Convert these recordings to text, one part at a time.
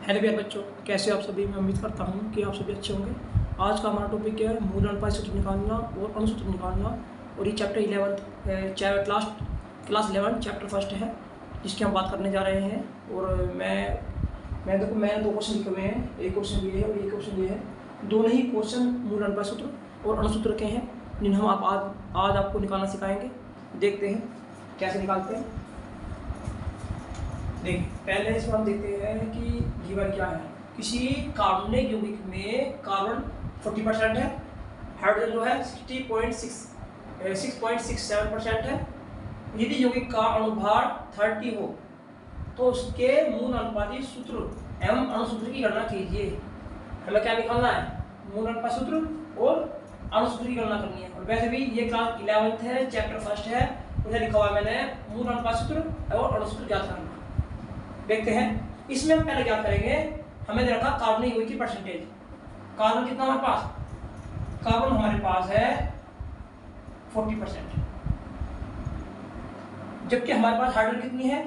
Hello प्यारे बच्चों, कैसे हो आप सभी। मैं उम्मीद करता हूँ कि आप सभी अच्छे होंगे। आज का हमारा टॉपिक है मूल अनुपात सूत्र निकालना और अणुसूत्र निकालना। और ये चैप्टर 11 क्लास 11 चैप्टर फर्स्ट है, जिसकी हम बात करने जा रहे हैं। और मैंने दो क्वेश्चन लिखे हुए हैं, एक क्वेश्चन ये है और एक क्वेश्चन ये है। दोनों ही क्वेश्चन मूल अनुपात सूत्र और अणुसूत्र के हैं, जिन्हें हम आज आपको निकालना सिखाएंगे। देखते हैं कैसे निकालते हैं। देखिए, पहले इसमें हम देखते हैं कि गिवन क्या है। किसी कार्बनिक यौगिक में कार्बन 40% है, हाइड्रोजन जो है 6.67% है। यदि यौगिक का अणुभार 30 हो तो उसके मूल अनुपाती सूत्र एवं अणुसूत्र की गणना कीजिए। हमें क्या निकालना है? मूल अनुपात सूत्र और अणुसूत्र की गणना करनी है। और वैसे भी ये क्लास 11 है, चैप्टर फर्स्ट है, उसे लिखा हुआ है मैंने मूल अनुपात सूत्र और अणुसूत्र ज्ञात करना। देखते हैं। इसमें हम पहले क्या करेंगे, हमें दे रखा कार्बनिक यौगिक की परसेंटेज। कार्बन कितना हमारे पास? कार्बन हमारे पास है 40%, जबकि हमारे पास हाइड्रोजन कितनी है?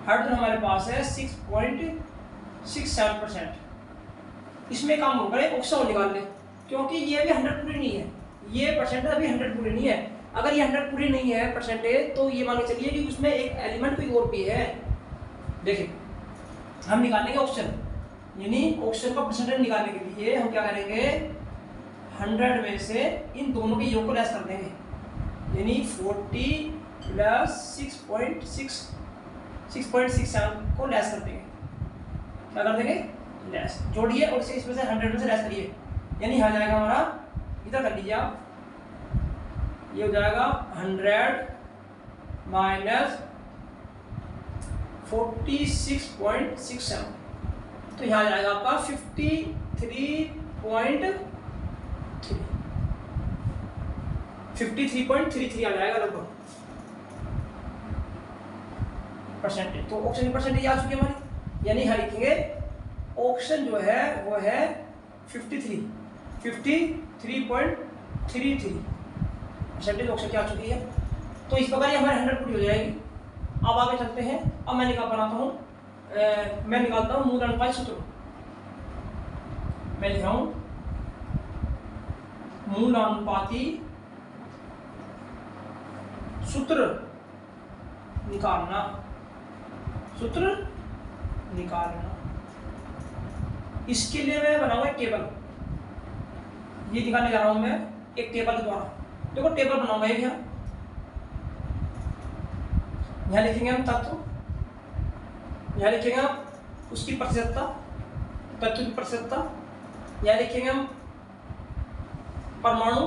हाइड्रोजन हमारे पास है 6.67%। इसमें काम होगा ऑक्सीजन निकाल ले, क्योंकि ये भी 100 पूरी नहीं है। ये परसेंटेज अभी 100 पूरी नहीं है। अगर ये 100 पूरी नहीं है परसेंटेज, तो ये मान के चलिए कि उसमें एक एलिमेंट कोई और भी है। देखिए, हम निकालेंगे ऑक्सीजन, यानी ऑक्सीजन का परसेंटेज निकालने के लिए हम क्या करेंगे, 100 में से इन दोनों के योग को लेस कर देंगे, यानी 40 प्लस 6.67 को लेस कर देंगे। क्या कर देंगे? लेस जोड़िए और इसे इसमें से 100 में से लेस करिए, यानी आ जाएगा हमारा, इधर कर लीजिए आप, ये हो जाएगा 100 माइनस 46.67, तो यहाँ आ जाएगा आपका 53.33 आ जाएगा लगभग परसेंटेज। तो ऑक्सीजन की परसेंटेज आ चुकी है हमारी, यानी यहाँ लिखेंगे ऑक्सीजन जो है वो है 53.33 परसेंटेज ऑक्सीजन की आ चुकी है। तो इस प्रकार ये हमारे 100 पूरी हो जाएगी। अब आगे चलते हैं। अब मैं निकालता हूँ मूल अनुपात सूत्र। मैं लिख रहा हूँ मूल अनुपाती सूत्र निकालना। इसके लिए मैं बनाऊंगा एक टेबल। ये दिखाने जा रहा हूं मैं एक टेबल के द्वारा। देखो, टेबल बनाऊंगा एक यहाँ लिखेंगे हम तत्व, यहाँ लिखेंगे हम उसकी प्रतिशतता, तत्व की प्रतिशतता, यहाँ लिखेंगे हम परमाणु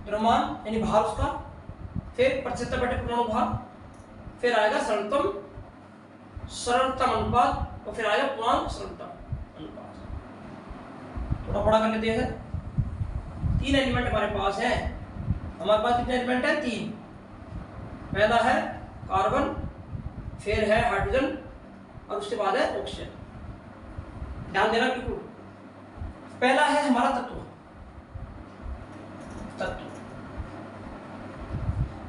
द्रव्यमान यानी भार उसका, फिर प्रतिशतता बटे परमाणु भार, फिर आएगा सरलतम अनुपात, और फिर आएगा पूर्णांक सरलतम अनुपात। थोड़ा बड़ा कर लेते हैं। 3 एलिमेंट हमारे पास है। हमारे पास कितने एलिमेंट है? 3। पहला है कार्बन, फिर है हाइड्रोजन, और उसके बाद है ऑक्सीजन। ध्यान देना बिल्कुल। पहला है हमारा तत्व।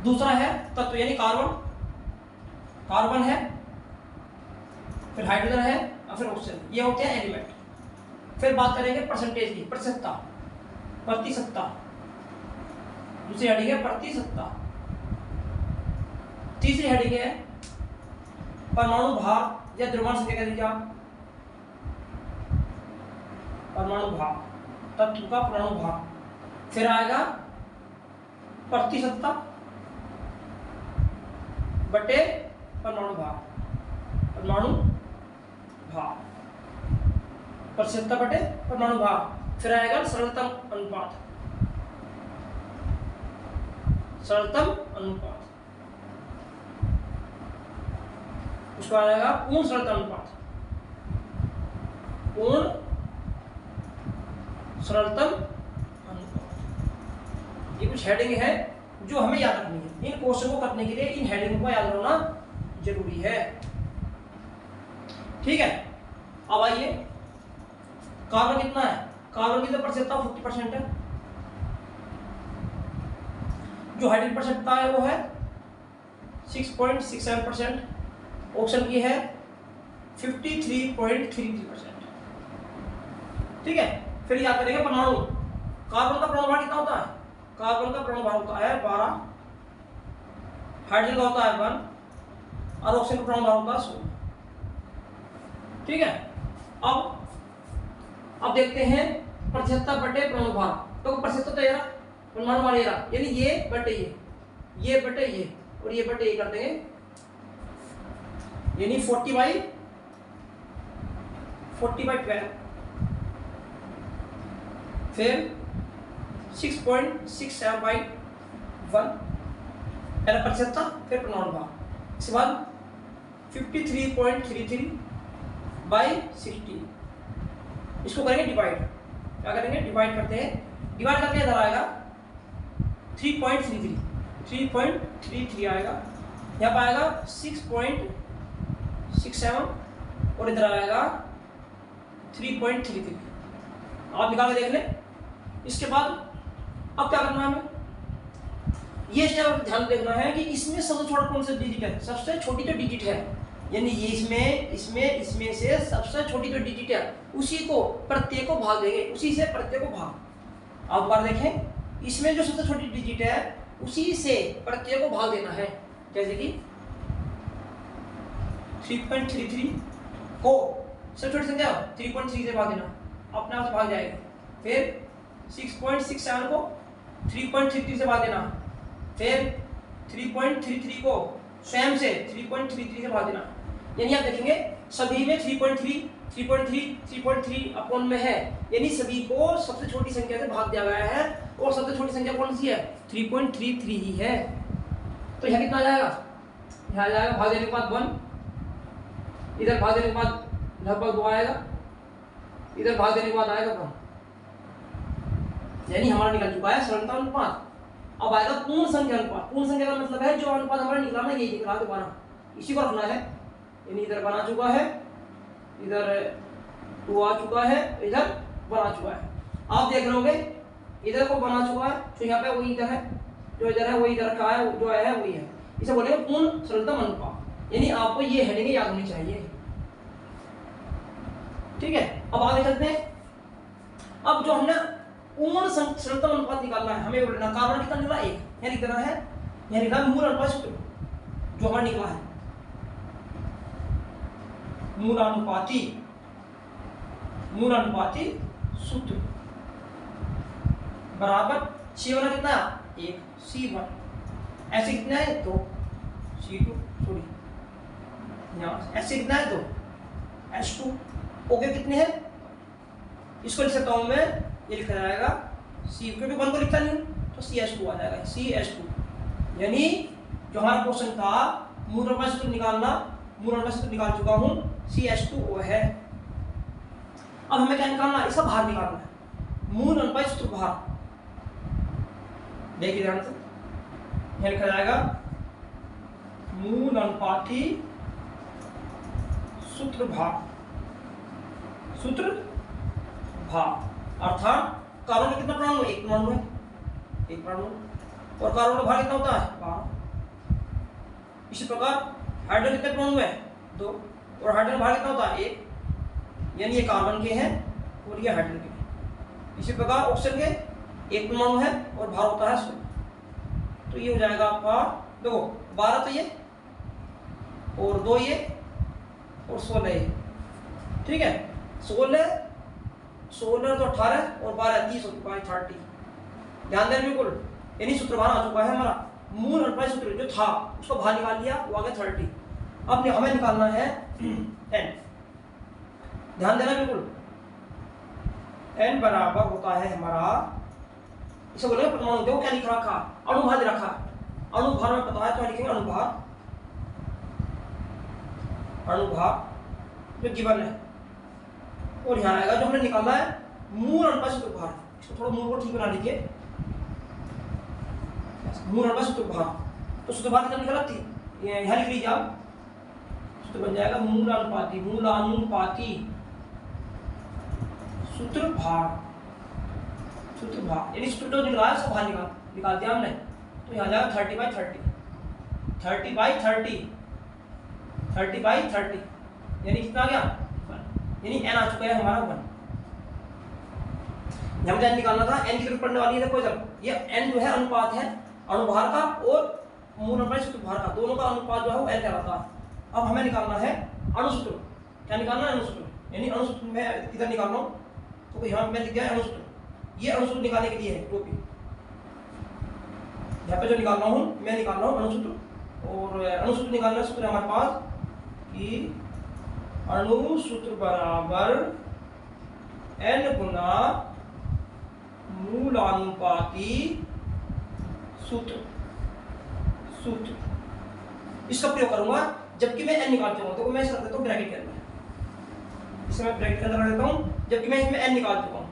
दूसरा है तत्व यानी कार्बन है, फिर हाइड्रोजन है और फिर ऑक्सीजन। ये होते हैं एलिमेंट। फिर बात करेंगे परसेंटेज की, प्रतिशतता। दूसरी हेडिंग है प्रतिशतता। तीसरी हेडिंग है परमाणु भार या द्रव्यमान संख्या कह दीजिए आप। परमाणु भार, तत्व का परमाणु भार। फिर आएगा प्रतिशतता बटे परमाणु भार। प्रतिशतता बटे परमाणु भार। फिर आएगा सरलतम अनुपात। उसको आएगा पूर्ण सरलतम अनुपात। ये कुछ हेडिंग है जो हमें याद रखनी है। इन क्वेश्चन को करने के लिए इन हेडिंग को याद रखना जरूरी है। ठीक है। अब आइए, कार्बन कितना है? कार्बन की तो प्रतिशतता 50% है। जो हाइड्रोजन प्रतिशतता है वो है 6.67%। ऑक्सीजन की है 53.33%। ठीक है, फिर याद करेंगे परमाणु। कार्बन का परमाणु भार कितना होता है? कार्बन का परमाणु भार होता है 12, हाइड्रोजन का होता है 1 और ऑक्सीजन का परमाणु भार होता है 16। ठीक है, अब देखते हैं प्रतिशतता बटे परमाणु भार। तो प्रतिशतता तो ये रहा, परमाणु भार ये रहा, यानी ये बटे ये बटे ये और ये बटे ये कर देंगे, यानी 40/12 फिर 6.67/1 पहला प्रतिशतता, फिर परमाणु भार। इसके बाद 53.33/60, इसको करेंगे डिवाइड। क्या करेंगे? डिवाइड करते हैं। डिवाइड करके इधर आएगा 3.33 आएगा, यहाँ पर आएगा 6.67 और इधर आएगा 3.33। आप निकाल के देख लें। इसके बाद अब क्या करना है हमें? ये ध्यान देखना है कि इसमें सबसे छोटा कौन सा डिजिट है, सबसे छोटी जो डिजिट है, यानी ये इसमें से सबसे छोटी जो डिजिट है उसी को प्रत्येक को भाग देंगे, उसी से प्रत्येक को भाग। आप बार देखें, इसमें जो सबसे छोटी डिजिट है उसी से प्रत्येक को भाग देना है। जैसे कि 3.33 को सबसे छोटी संख्या 3.3 से भाग देना, अपने आप से भाग जाएगा। फिर 6.67 को 3.33 से भाग देना, फिर 3.33 को स्वयं से 3.33 से भाग देना। यानी आप देखेंगे सभी में 3.3 अपॉन में है, यानी सभी को सबसे छोटी संख्या से भाग दिया गया है और सबसे छोटी संख्या कौन सी है? 3.33 ही है। तो यहाँ कितना आ जाएगा? यहाँ आ जाएगा भाग देने के बाद 1, इधर भाग देने के बाद लगभग 2 आएगा, इधर भाग देने के बाद आएगा 1, यानी हमारा निकल चुका है सरलता अनुपात। अब आएगा पूर्ण संख्या अनुपात। पूर्ण संख्या का मतलब है जो अनुपात हमारा निकला ना, यही निकला दोबारा, इसी को रखना है। यानी इधर बना चुका है, इधर 2 आ चुका है, इधर बना चुका है। आप देख रहे होंगे इधर को बना चुका है, तो यहाँ पे वही इधर है, जो इधर है वही इधर का है, जो है वही है। इसे बोलेंगे पूर्ण सरलतम अनुपात। यानी आपको ये हेडिंग याद होनी चाहिए। ठीक है, अब आगे चलते हैं। अब जो हमने पूर्ण सरलतम अनुपात निकालना है, हमें बोलना कार्बन कितना निकला? 1। यहाँ लिख देना है, यहाँ लिखा मूल अनुपात सूत्र जो हमारा निकला है, मूल अनुपाती सूत्र बराबर C1 कितना? 1, C1 ऐसे कितना है? 2, C2 सॉरी यहाँ ऐसे कितना है? 2, H2 ओके कितने हैं? इसको लिख सकता हूँ मैं, ये लिखा जाएगा C, क्योंकि 1 को लिखता नहीं तो CH2 आ जाएगा, CH2। यानी जो हमारा क्वेश्चन था मूल अनुपात सूत्र निकालना, मूल अनुपात सूत्र निकाल चुका हूँ, CH2O है। अब हमें क्या निकालना है? इसका भार निकालना है, मूल अनुपात सूत्र भार। देखिए ध्यान से, यह लिखा जाएगा मूल अनुपाती सूत्र भार, अर्थात कार्बन में कितना परमाणु? 1 परमाणु है, 1 परमाणु, और कार्बन का भार कितना होता है? 12। इसी प्रकार हाइड्रोजन कितने परमाणु है? 2, और हाइड्रोजन भार कितना होता है? 1, यानी ये कार्बन के हैं और ये हाइड्रोजन के हैं। इसी प्रकार ऑक्सीजन के 1 परमाणु है और भार होता है 16। तो ये हो जाएगा आपका, देखो 12 तो ये और 2 ये और 16 ये। ठीक है, 16 तो 18 और 12 30 हो चुका है, 30। ध्यान दें बिल्कुल, यानी सूत्र भार आ चुका है हमारा। मूल अनुपात सूत्र जो था उसको बाहर निकाल लिया, वो आ गया 30। अब हमें निकालना है n। ध्यान देना बिल्कुल, n बराबर होता है हमारा, इसे बोलेंगे परमाणु। देखो क्या लिख रखा? अणुभार दे रखा। अणुभार में पता है तो लिखेंगे अणुभार जो गिवन है, और यहाँ आएगा जो हमने निकाला है मूल अनुपात सूत्र भार। इसको थोड़ा मूल को ठीक बना लीजिए, मूल अनुपात सूत्र भार। तो सूत्र भार कितना निकला थी? यहाँ लिख लीजिए आप, सूत्र बन जाएगा मूल अनुपाती सूत्र भार। यानी सूत्र जो निकला है सब बाहर निकाल दिया हमने। तो यहाँ जाएगा 30/30, यानी कितना आ गया 1, यानी n आ चुका है हमारा 1। यहाँ मुझे n निकालना था, n की जरूरत पड़ने वाली है। देखो जब ये n जो है अनुपात है अणुभार का और मूल अनुपात सूत्र भार का, दोनों का अनुपात जो है वो n कहलाता है। अब हमें निकालना है अणुसूत्र। क्या निकालना है? अणुसूत्र। यानी अणुसूत्र में इधर निकालना हो तो यहाँ मैं लिख दिया है अणुसूत्र। ये अणुसूत्र निकालने के लिए है टोपी, यहाँ पे जो निकालना हूँ मैं निकाल रहा हूँ अणुसूत्र। और अणुसूत्र निकालना सूत्र हमारे पास कि अणुसूत्र बराबर n गुना मूलानुपाती सूत्र। इसका प्रयोग करूंगा जबकि मैं n निकाल चुका हूं। तो मैं इसे रख देता हूं ब्रैकेट के अंदर, इसे मैं ब्रैकेट के अंदर रख देता हूं जबकि मैं इसमें n निकाल चुका हूं।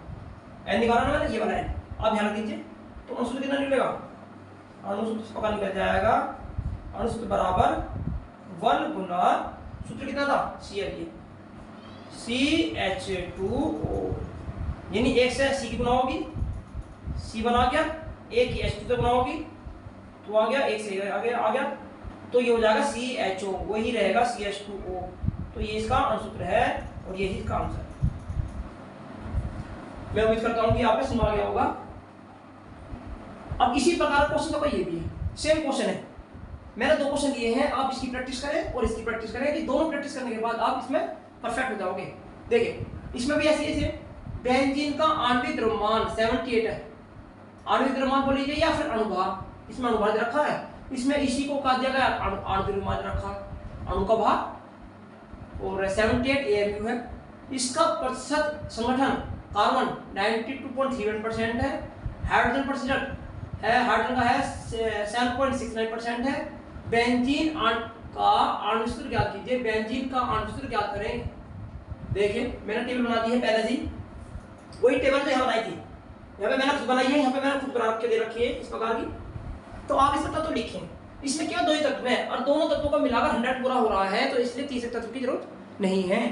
n निकालना मैंने ये बनाया, आप ध्यान रख दीजिए। तो अणुसूत्र कितना निकलेगा? अणुसूत्र पक्का निकल जाएगा। अणुसूत्र बराबर 1 गुना सूत्र कितना था? CH2O, यानी 1 से C की गुना होगी, C बना गया, 1 की H2 से गुना होगी तो आ गया, 1 से आ गया तो ये हो जाएगा CHO, वही रहेगा CH2O। तो ये इसका अणुसूत्र है और ये इसका आंसर है। मैं उम्मीद करता हूं कि आपको समझ आ गया होगा। अब इसी प्रकार क्वेश्चन का ये भी है, सेम क्वेश्चन है। मैंने 2 क्वेश्चन लिए हैं, आप इसकी प्रैक्टिस करें और इसकी प्रैक्टिस करें कि दोनों प्रैक्टिस करने के बाद आप इसमें परफेक्ट हो जाओगे। देखिए इसमें भी ऐसे बेंजीन का आणविक द्रव्यमान 78 है। आणविक द्रव्यमान बोल लीजिए या फिर अणुभार, इसमें अणुभार रखा है, इसमें इसी को कहा दिया गया आणविक द्रव्यमान रखा, अणु का भार और 78 AMU है। इसका प्रतिशत संगठन कार्बन 92.31% है, हाइड्रोजन प्रतिशत है, हाइड्रोजन का है 7.69% है। बेंजीन का आणविक सूत्र ज्ञात कीजिए। बेंजीन का आणविक सूत्र ज्ञात करें। देखिए मैंने टेबल बना दी है पहले ही, वही टेबल जो यहाँ बनाई थी, यहाँ पे मैंने खुद बनाई है, यहाँ पे मैंने खुद बना के दे रखी है इस प्रकार की। तो आप इसका तत्व लिखें। इसमें केवल 2 ही तत्व हैं और दोनों तत्वों का मिलाकर 100 पूरा हो रहा है, तो इसलिए तीसरे तत्व की जरूरत नहीं है।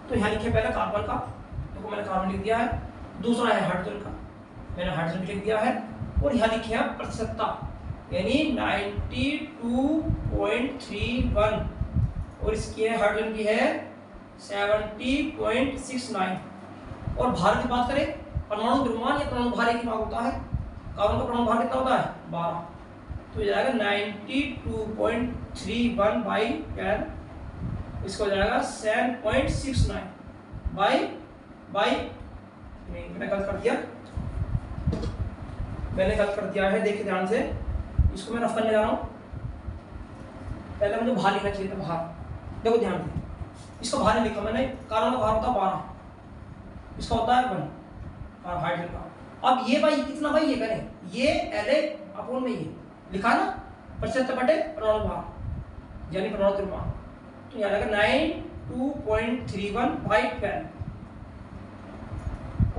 तो यहाँ लिखे पहले कार्बन का, तो मैंने कार्बन लिख दिया है। दूसरा है हाइड्रोजन का, मैंने हाइड्रोजन लिख दिया है। और यहाँ लिखे हैं प्रतिशतता, यानी 92.31 और इसकी है हाइड्रोजन की है 70.69। और भार की बात करें, परमाणु द्रव्यमान या परमाणु भार एक ही भाग होता है। कार्बन का परमाणु भार कितना होता है? 12। तो ये जाएगा 92.31 बाई 10, इसको हो जाएगा 7.69 बाई मैंने गलत कर दिया है। देखिए ध्यान से, इसको मैं रफ करने जा रहा हूँ। पहले मुझे भार लिखना चाहिए था, भार। देखो ध्यान से, इसका भार नहीं लिखा मैंने। कार्बन का भार होता है 12, इसका होता है 1 और हाइड्रोजन का। अब ये भाई कितना भाई ये करें, ये LA/में ये लिखा ना 75 बटे परमाणु भार यानी परमाणु द्रव्यमान। तो यहाँ लगेगा 92.31 बाई 10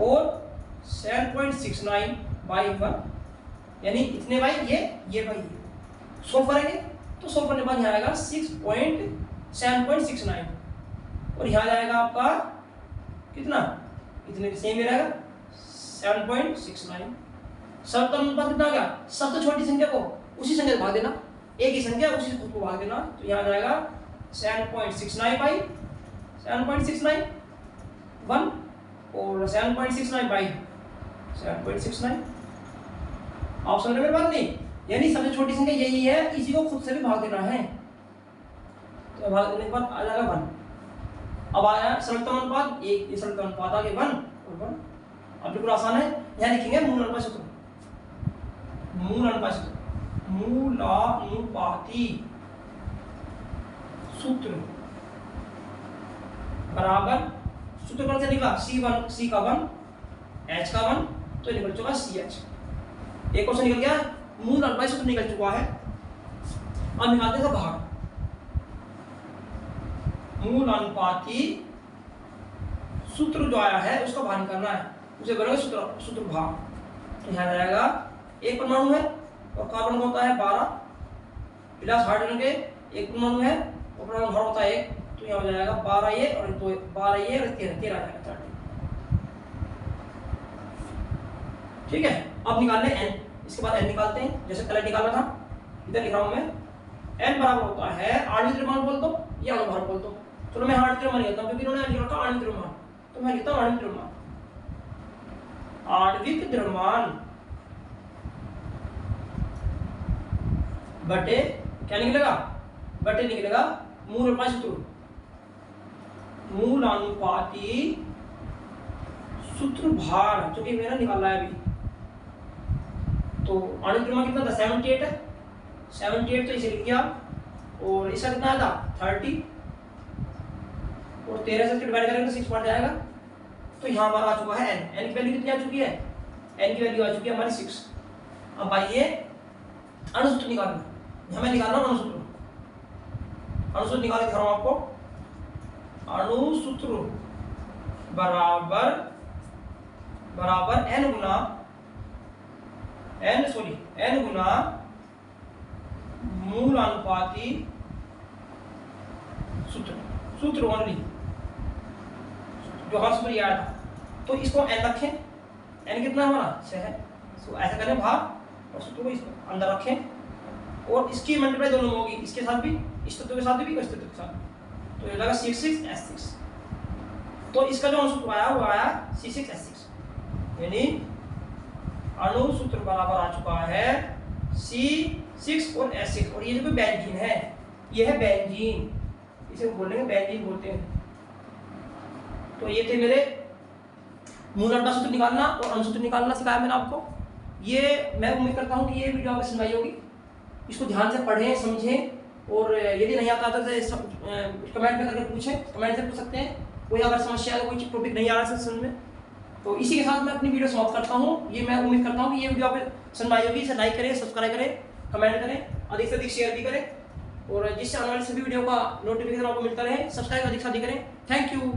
और 7.69 बाई 1, यानी इतने भाई ये भाई सॉल्व करेंगे तो सॉल्व करने के बाद यहाँ आएगा 7.69 और यहाँ जाएगा आपका कितना, इतने सेम ही रहेगा 7.69। सब अनुपात कितना आ गया? सबसे छोटी संख्या को उसी संख्या से भाग देना, एक ही संख्या उसी खुद को भाग देना। तो यहाँ जाएगा 7.69 बाई 7.69 1 और 7.69 बाई 7.69। आप समझ रहे मेरी बात नहीं? यानी सबसे छोटी संख्या यही है, इसी को खुद से भी भाग देना है। तो भाग देने के बाद आ जाएगा 1। अब आया सरलतम अनुपात, एक सरलतम अनुपात आ गया 1 और 1। अब बिल्कुल आसान है, यहाँ लिखेंगे मूल अनुपात सूत्र। मूलानुपाती सूत्र बराबर, सूत्र कौन से निकला? C का 1, H का 1, तो निकल चुका CH। एक क्वेश्चन निकल गया, मूल अनुपाती सूत्र निकल चुका है। अब निकालते हैं भाग। मूल अनुपाती सूत्र जो आया है उसका भाग निकालना है, उसे करेंगे सूत्र भाग। तो यहाँ जाएगा, एक परमाणु है और कार्बन का होता है 12 प्लस हाइड्रोजन के एक परमाणु है और परमाणु भार होता है 1, तो यहाँ हो जाएगा 12 ये और 12 ये और 13 आ जाएगा 30। ठीक है, अब निकालने n, इसके बाद n निकालते हैं जैसे पहले निकाला था। इधर लिख रहा हूं मैं, n बराबर होता है आणविक द्रव्यमान बोल दो या अणुभार बोल दो, चलो मैं आणविक द्रव्यमान लिखता हूँ क्योंकि इन्होंने लिख रखा आणविक द्रव्यमान, तो मैं लिखता हूँ आणविक द्रव्यमान। आणविक द्रव्यमान बटे क्या निकलेगा, बटे निकलेगा मूल अनुपाती सूत्र, मूल अनुपाती सूत्र भार, जो कि मैंने निकाला है अभी। तो आणविक द्रव्यमान कितना था 78 है, 78 तो इसे लिख दिया, और इसका कितना था 30, और 13 से डिवाइड करेंगे तो 6 पड़ जाएगा। तो यहाँ हमारा आ चुका है n, n की वैल्यू कितनी आ चुकी है, n की वैल्यू आ चुकी है हमारी 6। अब आइए अणुसूत्र निकालना, हमें निकालना अणुसूत्र, अणुसूत्र निकाल के दिखा रहा हूं आपको। अणुसूत्र बराबर बराबर n गुना मूल अनुपाती सूत्र, सूत्र ओनली जो हर सूत्र याद था। तो इसको n रखें, n कितना हमारा 6 है, तो ऐसा करें बाहर और सूत्र को इसको अंदर रखें, और इसकी मल्टीप्लाई दोनों में होगी, इसके साथ भी, इस तत्व के साथ भी, इस तत्व के साथ, तो ये लगा C6H6। तो इसका जो अणुसूत्र आया वो आया C6H6, यानी अणुसूत्र बराबर आ चुका है C6 और H6। और ये जो बेंजीन है, ये है बेंजीन, इसे बोलेंगे बेंजीन बोलते हैं। तो ये थे मेरे मूल अनुपात सूत्र निकालना और अणुसूत्र निकालना सिखाया मैंने आपको। ये मैं उम्मीद करता हूँ कि ये वीडियो आपको समझ आई होगी, इसको ध्यान से पढ़ें समझें, और यदि नहीं आता तो कमेंट में करके पूछें, कमेंट से पूछ सकते हैं। कोई अगर समस्या है, कोई टॉपिक नहीं आ रहा है समझ में, तो इसी के साथ मैं अपनी वीडियो समाप्त करता हूँ। ये मैं उम्मीद करता हूँ कि ये वीडियो आपको समझ आई होगी। इसे लाइक करें, सब्सक्राइब करें, कमेंट करें, अधिक से अधिक शेयर भी करें, और जिससे आने वाली सभी वीडियो का नोटिफिकेशन आपको मिलता रहे। सब्सक्राइब अधिक से अधिक करें। Thank you.